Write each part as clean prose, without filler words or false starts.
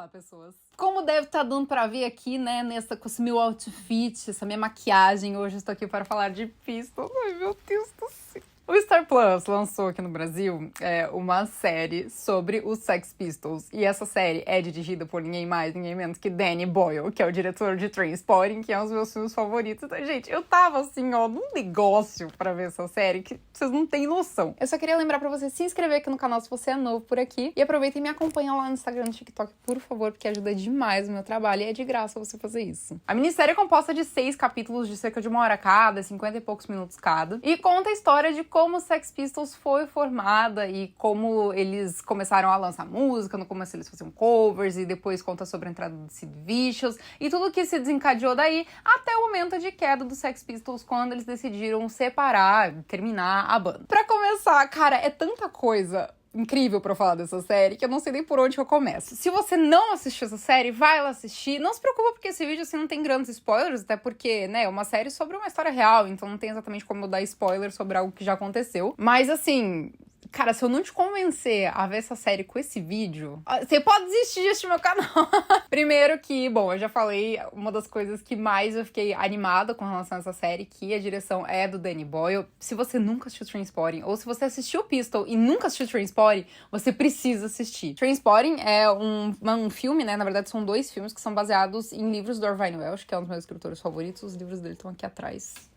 Olá, pessoas. Como deve estar dando pra ver aqui, né, com esse meu outfit, essa minha maquiagem, hoje eu estou aqui para falar de Pistols. Ai, meu Deus do céu. O Star Plus lançou aqui no Brasil uma série sobre os Sex Pistols. E essa série é dirigida por ninguém mais, ninguém menos que Danny Boyle, que é o diretor de Trainspotting, que é um dos meus filmes favoritos. Então, gente, eu tava assim, ó, num negócio pra ver essa série que vocês não têm noção. Eu só queria lembrar pra você se inscrever aqui no canal se você é novo por aqui. E aproveita e me acompanha lá no Instagram e no TikTok, por favor, porque ajuda demais o meu trabalho e é de graça você fazer isso. A minissérie é composta de 6 capítulos de cerca de 1 hora cada, 50 e poucos minutos cada. E conta a história de como o Sex Pistols foi formada e como eles começaram a lançar música. No começo eles faziam covers e depois conta sobre a entrada do Sid Vicious e tudo que se desencadeou daí até o momento de queda dos Sex Pistols quando eles decidiram separar, terminar a banda. Pra começar, cara, é tanta coisa incrível pra falar dessa série que eu não sei nem por onde eu começo. Se você não assistiu essa série, vai lá assistir. Não se preocupa porque esse vídeo assim não tem grandes spoilers, até porque, né, é uma série sobre uma história real, então não tem exatamente como eu dar spoiler sobre algo que já aconteceu. Mas assim, cara, se eu não te convencer a ver essa série com esse vídeo, você pode desistir de assistir meu canal. Primeiro que, bom, eu já falei, uma das coisas que mais eu fiquei animada com relação a essa série, que a direção é do Danny Boyle. Se você nunca assistiu Trainspotting, ou se você assistiu Pistol e nunca assistiu Trainspotting, você precisa assistir. Trainspotting é um filme, né? Na verdade, são 2 filmes que são baseados em livros do Orville Welch, que é um dos meus escritores favoritos. Os livros dele estão aqui atrás.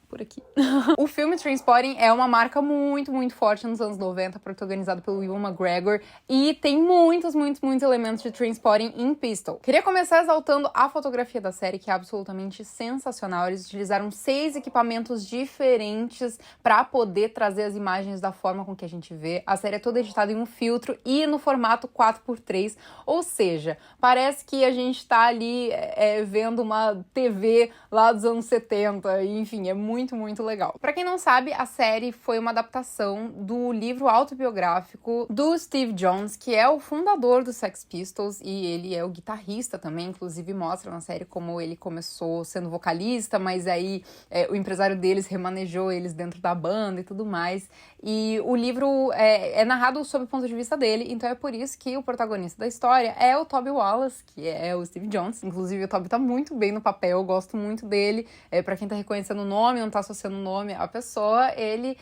Por aqui. O filme Trainspotting é uma marca muito, muito forte nos anos 90, protagonizado pelo Ewan McGregor, e tem muitos elementos de Trainspotting em Pistol. Queria começar exaltando a fotografia da série, que é absolutamente sensacional. Eles utilizaram 6 equipamentos diferentes para poder trazer as imagens da forma com que a gente vê. A série é toda editada em um filtro e no formato 4x3, ou seja, parece que a gente tá ali vendo uma TV lá dos anos 70, e, enfim, é muito legal. Pra quem não sabe, a série foi uma adaptação do livro autobiográfico do Steve Jones, que é o fundador dos Sex Pistols, e ele é o guitarrista também, inclusive mostra na série como ele começou sendo vocalista, mas aí o empresário deles remanejou eles dentro da banda e tudo mais. E o livro é narrado sob o ponto de vista dele, então é por isso que o protagonista da história é o Toby Wallace, que é o Steve Jones. Inclusive, o Toby tá muito bem no papel, eu gosto muito dele. Pra quem tá reconhecendo o nome, não tá associando o nome à pessoa, ele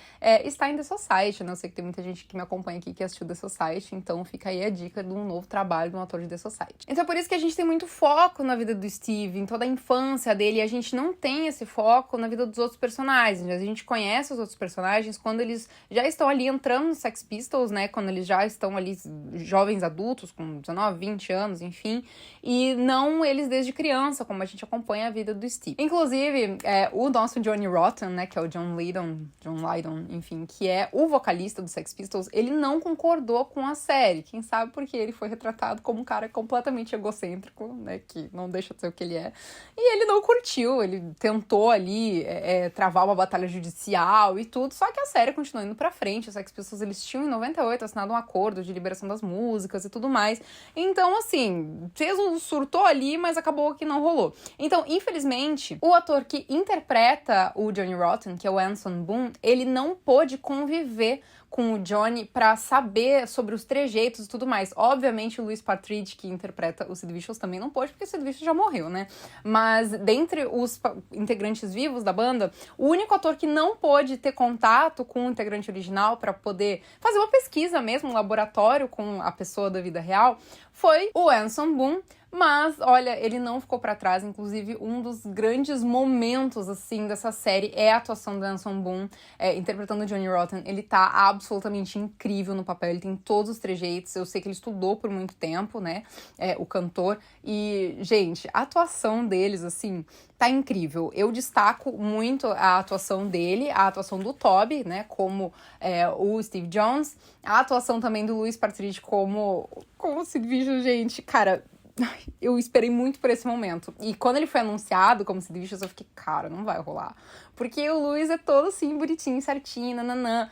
está em The Society, né? Eu sei que tem muita gente que me acompanha aqui que assistiu The Society, então fica aí a dica de um novo trabalho de um ator de The Society. Então é por isso que a gente tem muito foco na vida do Steve, em toda a infância dele, e a gente não tem esse foco na vida dos outros personagens. A gente conhece os outros personagens quando eles já estão ali entrando nos Sex Pistols, né? Quando eles já estão ali jovens adultos, com 19, 20 anos, enfim, e não eles desde criança, como a gente acompanha a vida do Steve. Inclusive, o nosso Johnny Rotten, né, que é o John Lydon, enfim, que é o vocalista do Sex Pistols, ele não concordou com a série. Quem sabe porque ele foi retratado como um cara completamente egocêntrico, né, que não deixa de ser o que ele é. E ele não curtiu, ele tentou ali travar uma batalha judicial e tudo, só que a série continuou indo pra frente. Os Sex Pistols, eles tinham em 98 assinado um acordo de liberação das músicas e tudo mais. Então, assim, fez um surtou ali, mas acabou que não rolou. Então, infelizmente, o ator que interpreta o Johnny Rotten, que é o Anson Boone, ele não pôde conviver com o Johnny pra saber sobre os trejeitos e tudo mais. Obviamente, o Louis Partridge, que interpreta o Sid Vicious, também não pôde, porque o Sid Vicious já morreu, né? Mas, dentre os integrantes vivos da banda, o único ator que não pôde ter contato com o integrante original pra poder fazer uma pesquisa mesmo, um laboratório com a pessoa da vida real, foi o Anson Boone. Mas, olha, ele não ficou pra trás. Inclusive, um dos grandes momentos, assim, dessa série é a atuação do Anson Boone, interpretando o Johnny Rotten. Ele tá absolutamente incrível no papel, ele tem todos os trejeitos. Eu sei que ele estudou por muito tempo, né, o cantor. E, gente, a atuação deles, assim, tá incrível. Eu destaco muito a atuação dele, a atuação do Toby, né, como o Steve Jones, a atuação também do Louis Partridge como o Sid Vicious, gente, cara. Eu esperei muito por esse momento. E quando ele foi anunciado como Sid Vicious, eu fiquei, cara, não vai rolar. Porque o Luiz é todo assim, bonitinho, certinho, nananã.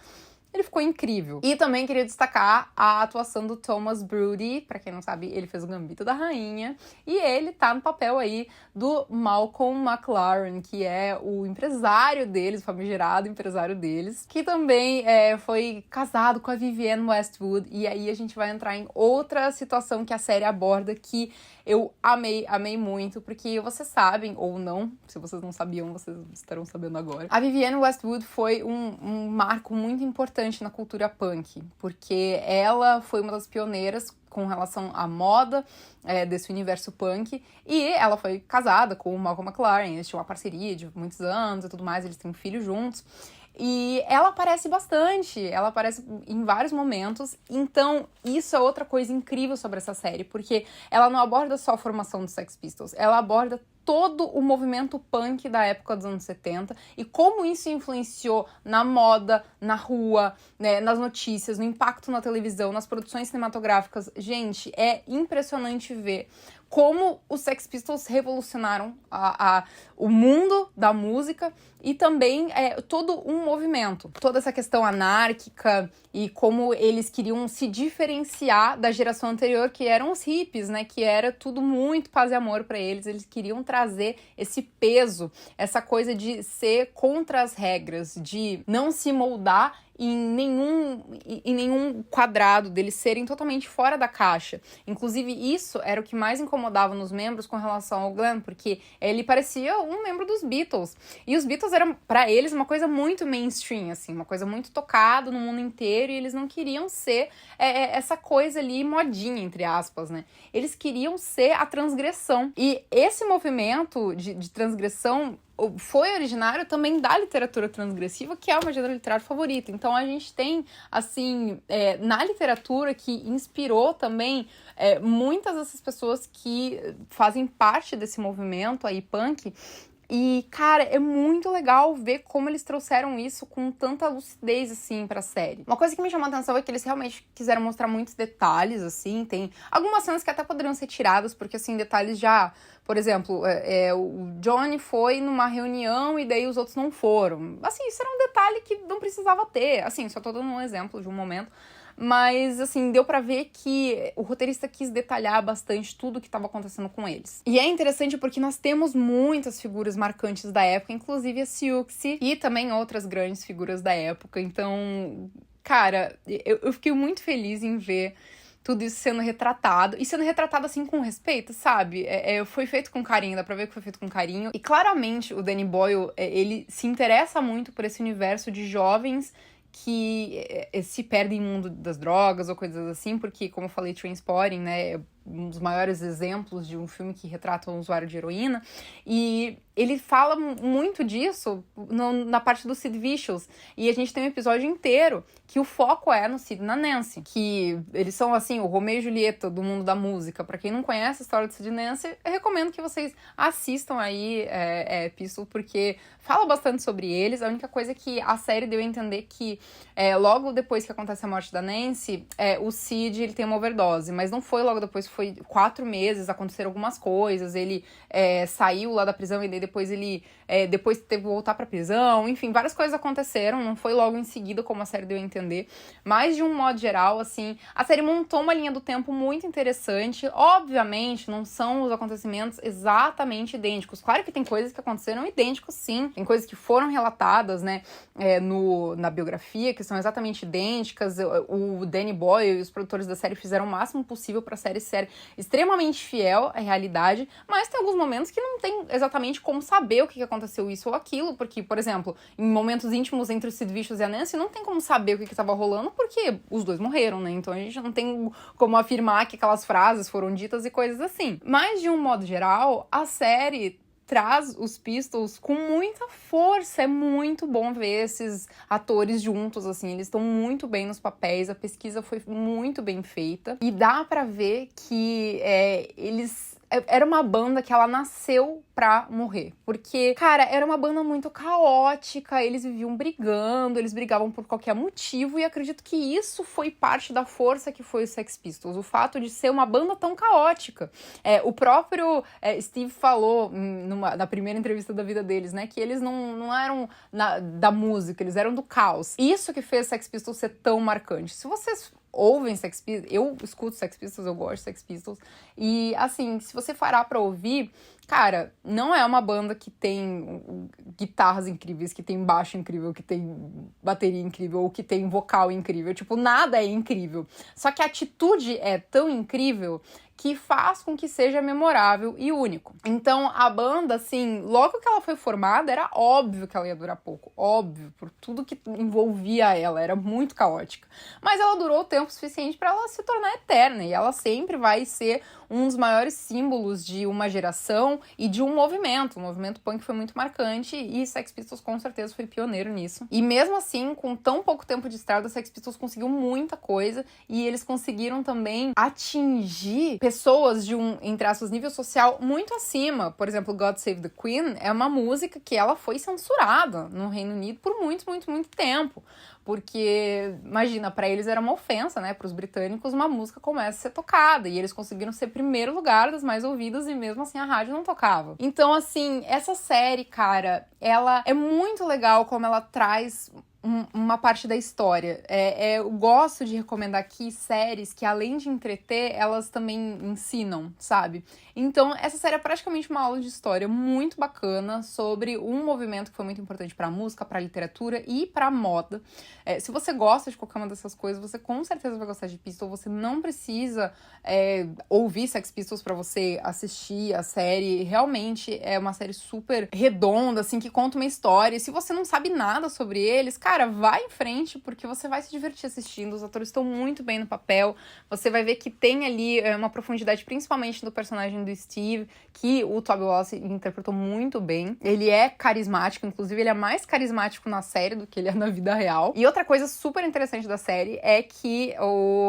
ele ficou incrível. E também queria destacar a atuação do Thomas Brody, pra quem não sabe, ele fez o Gambito da Rainha, e ele tá no papel aí do Malcolm McLaren, que é o empresário deles, o famigerado empresário deles, que também foi casado com a Vivienne Westwood, e aí a gente vai entrar em outra situação que a série aborda, que eu amei muito, porque vocês sabem, ou não, se vocês não sabiam, vocês estarão sabendo agora. A Vivienne Westwood foi um marco muito importante na cultura punk, porque ela foi uma das pioneiras com relação à moda desse universo punk, e ela foi casada com o Malcolm McLaren, eles tinham uma parceria de muitos anos e tudo mais, eles têm um filho juntos. E ela aparece bastante, ela aparece em vários momentos, então isso é outra coisa incrível sobre essa série, porque ela não aborda só a formação dos Sex Pistols, ela aborda todo o movimento punk da época dos anos 70 e como isso influenciou na moda, na rua, né, nas notícias, no impacto na televisão, nas produções cinematográficas. Gente, é impressionante ver como os Sex Pistols revolucionaram o mundo da música e também todo um movimento. Toda essa questão anárquica e como eles queriam se diferenciar da geração anterior, que eram os hippies, né? Que era tudo muito paz e amor para eles. Eles queriam trazer esse peso, essa coisa de ser contra as regras, de não se moldar em nenhum quadrado, deles serem totalmente fora da caixa. Inclusive, isso era o que mais incomodava nos membros com relação ao Glenn, porque ele parecia um membro dos Beatles. E os Beatles eram, pra eles, uma coisa muito mainstream, assim, uma coisa muito tocada no mundo inteiro, e eles não queriam ser essa coisa ali modinha, entre aspas, né? Eles queriam ser a transgressão. E esse movimento de transgressão foi originário também da literatura transgressiva, que é o meu gênero literário favorito. Então a gente tem, assim, na literatura que inspirou também muitas dessas pessoas que fazem parte desse movimento aí punk. E, cara, é muito legal ver como eles trouxeram isso com tanta lucidez, assim, pra série. Uma coisa que me chamou a atenção é que eles realmente quiseram mostrar muitos detalhes, assim. Tem algumas cenas que até poderiam ser tiradas, porque, assim, detalhes já... Por exemplo, o Johnny foi numa reunião e daí os outros não foram. Assim, isso era um detalhe que não precisava ter. Assim, só tô dando um exemplo de um momento. Mas, assim, deu pra ver que o roteirista quis detalhar bastante tudo o que estava acontecendo com eles. E é interessante porque nós temos muitas figuras marcantes da época, inclusive a Siouxsie e também outras grandes figuras da época. Então, cara, eu fiquei muito feliz em ver tudo isso sendo retratado, e sendo retratado, assim, com respeito, sabe? Foi feito com carinho, dá pra ver que foi feito com carinho. E, claramente, o Danny Boyle, ele se interessa muito por esse universo de jovens que se perdem no mundo das drogas ou coisas assim, porque, como eu falei, Trainspotting, né, é um dos maiores exemplos de um filme que retrata um usuário de heroína, e ele fala muito disso na parte do Sid Vicious, e a gente tem um episódio inteiro que o foco é no Sid e na Nancy, que eles são, assim, o Romeu e Julieta do mundo da música. Pra quem não conhece a história do Sid e Nancy, eu recomendo que vocês assistam aí Pistol, porque fala bastante sobre eles. A única coisa é que a série deu a entender que logo depois que acontece a morte da Nancy, o Sid, ele tem uma overdose, mas não foi logo depois, foi 4 meses, aconteceram algumas coisas, ele saiu lá da prisão e daí depois ele depois teve que voltar pra prisão, enfim, várias coisas aconteceram, não foi logo em seguida, como a série deu a entender, mas de um modo geral, assim, a série montou uma linha do tempo muito interessante. Obviamente, não são os acontecimentos exatamente idênticos, claro que tem coisas que aconteceram idênticos, sim, tem coisas que foram relatadas, né, na biografia, que são exatamente idênticas. O Danny Boyle e os produtores da série fizeram o máximo possível pra série ser extremamente fiel à realidade, mas tem alguns momentos que não tem exatamente como saber o que aconteceu isso ou aquilo, porque, por exemplo, em momentos íntimos entre o Sid Vicious e a Nancy, não tem como saber o que estava rolando, porque os dois morreram, né? Então a gente não tem como afirmar que aquelas frases foram ditas e coisas assim. Mas, de um modo geral, a série traz os Pistols com muita força. É muito bom ver esses atores juntos, assim, eles estão muito bem nos papéis, a pesquisa foi muito bem feita, e dá pra ver que eles era uma banda que ela nasceu pra morrer. Porque, cara, era uma banda muito caótica, eles viviam brigando, eles brigavam por qualquer motivo, e acredito que isso foi parte da força que foi o Sex Pistols, o fato de ser uma banda tão caótica. O próprio Steve falou na primeira entrevista da vida deles, né, que eles não eram da música, eles eram do caos. Isso que fez Sex Pistols ser tão marcante. Se vocês ouvem Sex Pistols, eu escuto Sex Pistols, eu gosto de Sex Pistols, e assim, se você parar pra ouvir, cara, não é uma banda que tem guitarras incríveis, que tem baixo incrível, que tem bateria incrível, ou que tem vocal incrível, tipo, nada é incrível, só que a atitude é tão incrível que faz com que seja memorável e único. Então, a banda, assim, logo que ela foi formada, era óbvio que ela ia durar pouco. Óbvio, por tudo que envolvia ela. Era muito caótica. Mas ela durou o tempo suficiente para ela se tornar eterna. E ela sempre vai ser um dos maiores símbolos de uma geração e de um movimento. O movimento punk foi muito marcante e Sex Pistols com certeza foi pioneiro nisso. E mesmo assim, com tão pouco tempo de estrada, Sex Pistols conseguiu muita coisa e eles conseguiram também atingir pessoas de um, entre aspas, nível social muito acima. Por exemplo, God Save the Queen é uma música que ela foi censurada no Reino Unido por muito, muito, muito tempo. Porque, imagina, pra eles era uma ofensa, né? Pros britânicos, uma música começa a ser tocada. E eles conseguiram ser primeiro lugar das mais ouvidas e mesmo assim a rádio não tocava. Então, assim, essa série, cara, ela é muito legal como ela traz uma parte da história. Eu gosto de recomendar aqui séries que, além de entreter, elas também ensinam, sabe? Então, essa série é praticamente uma aula de história muito bacana sobre um movimento que foi muito importante pra música, pra literatura e pra moda. Se você gosta de qualquer uma dessas coisas, você com certeza vai gostar de Pistols. Você não precisa ouvir Sex Pistols pra você assistir a série. Realmente é uma série super redonda, assim, que conta uma história. E se você não sabe nada sobre eles, cara, vai em frente, porque você vai se divertir assistindo. Os atores estão muito bem no papel. Você vai ver que tem ali uma profundidade, principalmente do personagem do Steve, que o Toby Wallace interpretou muito bem. Ele é carismático, inclusive ele é mais carismático na série do que ele é na vida real. E outra coisa super interessante da série é que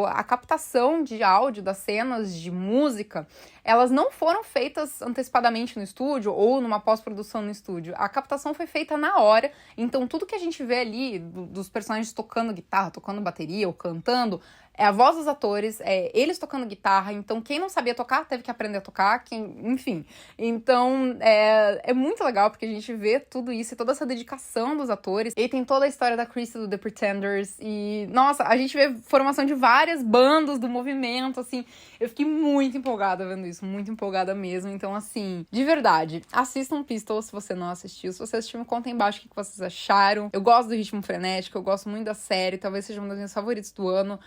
a captação de áudio das cenas de música, elas não foram feitas antecipadamente no estúdio ou numa pós-produção no estúdio. A captação foi feita na hora, então tudo que a gente vê ali dos personagens tocando guitarra, tocando bateria ou cantando, é a voz dos atores, eles tocando guitarra, então quem não sabia tocar teve que aprender a tocar, enfim. Então, é muito legal porque a gente vê tudo isso e toda essa dedicação dos atores. E tem toda a história da Chrissy do The Pretenders e, nossa, a gente vê formação de várias bandas do movimento, assim. Eu fiquei muito empolgada vendo isso, muito empolgada mesmo. Então, assim, de verdade, assistam Pistols se você não assistiu. Se você assistiu, me conta aí embaixo o que vocês acharam. Eu gosto do ritmo frenético, eu gosto muito da série, talvez seja uma das minhas favoritas do ano.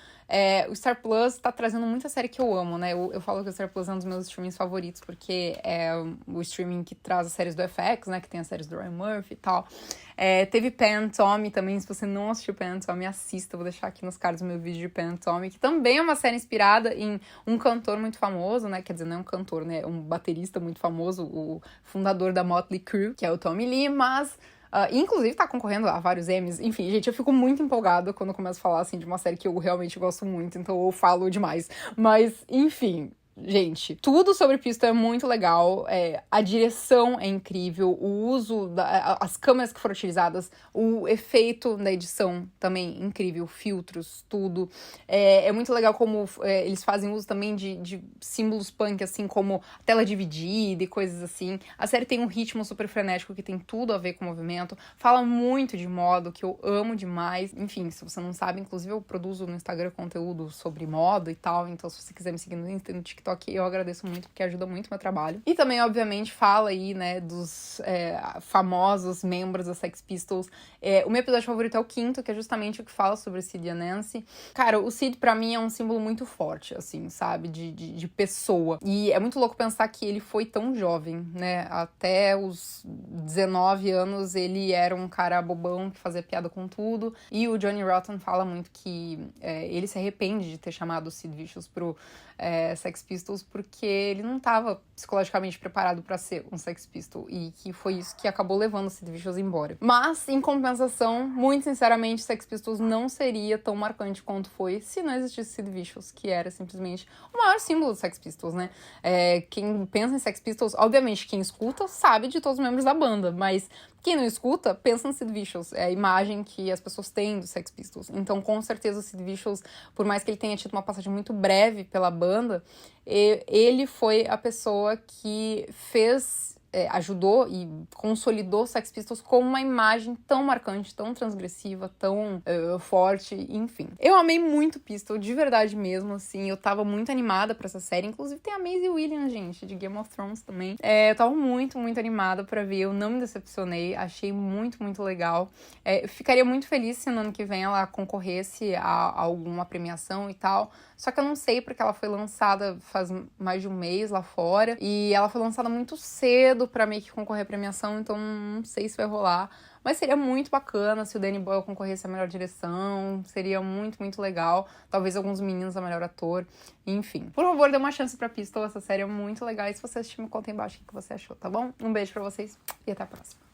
O Star Plus tá trazendo muita série que eu amo, né? Eu falo que o Star Plus é um dos meus streamings favoritos, porque é o streaming que traz as séries do FX, né? Que tem as séries do Ryan Murphy e tal. Teve Pen Tommy também, se você não assistiu Pen Tommy, assista. Vou deixar aqui nos cards o meu vídeo de Pen Tommy, que também é uma série inspirada em um cantor muito famoso, né? Quer dizer, não é um cantor, né? É um baterista muito famoso, o fundador da Motley Crue, que é o Tommy Lee, mas... inclusive tá concorrendo a vários Emmys. Enfim, gente, eu fico muito empolgada quando eu começo a falar, assim, de uma série que eu realmente gosto muito, então eu falo demais. Mas, enfim... Gente, tudo sobre Pistol é muito legal, a direção é incrível, o uso, as câmeras que foram utilizadas, o efeito da edição também incrível, filtros, tudo. É muito legal como eles fazem uso também de símbolos punk, assim, como tela dividida e coisas assim. A série tem um ritmo super frenético que tem tudo a ver com o movimento, fala muito de moda, que eu amo demais. Enfim, se você não sabe, inclusive eu produzo no Instagram conteúdo sobre moda e tal, então se você quiser me seguir no Insta, no TikTok, eu agradeço muito, porque ajuda muito o meu trabalho. E também, obviamente, fala aí, né, dos famosos membros da Sex Pistols. O meu episódio favorito é o 5º, que é justamente o que fala sobre o Sid e a Nancy. Cara, o Sid, pra mim, é um símbolo muito forte, assim, sabe? De pessoa. E é muito louco pensar que ele foi tão jovem, né? Até os 19 anos, ele era um cara bobão que fazia piada com tudo. E o Johnny Rotten fala muito que ele se arrepende de ter chamado o Sid Vicious pro Sex Pistols, Pistols porque ele não tava psicologicamente preparado pra ser um Sex Pistol, e que foi isso que acabou levando o Sid Vicious embora. Mas, em compensação, muito sinceramente, Sex Pistols não seria tão marcante quanto foi se não existisse Sid Vicious, que era simplesmente o maior símbolo do Sex Pistols, né? Quem pensa em Sex Pistols, obviamente, quem escuta sabe de todos os membros da banda, mas quem não escuta, pensa no Sid Vicious. É a imagem que as pessoas têm dos Sex Pistols. Então, com certeza, o Sid Vicious, por mais que ele tenha tido uma passagem muito breve pela banda, ele foi a pessoa que ajudou e consolidou Sex Pistols como uma imagem tão marcante, tão transgressiva, tão forte, enfim. Eu amei muito Pistol, de verdade mesmo, assim, eu tava muito animada pra essa série, inclusive tem a Maisie Williams, gente, de Game of Thrones também. Eu tava muito, muito animada pra ver, eu não me decepcionei, achei muito, muito legal. Eu ficaria muito feliz se no ano que vem ela concorresse a alguma premiação e tal, só que eu não sei porque ela foi lançada faz mais de um mês lá fora, e ela foi lançada muito cedo pra meio que concorrer à premiação, então não sei se vai rolar. Mas seria muito bacana se o Danny Boyle concorresse à melhor direção, seria muito, muito legal. Talvez alguns meninos a melhor ator, enfim. Por favor, dê uma chance pra Pistol, essa série é muito legal. E se você assistir, me conta aí embaixo o que você achou, tá bom? Um beijo pra vocês e até a próxima.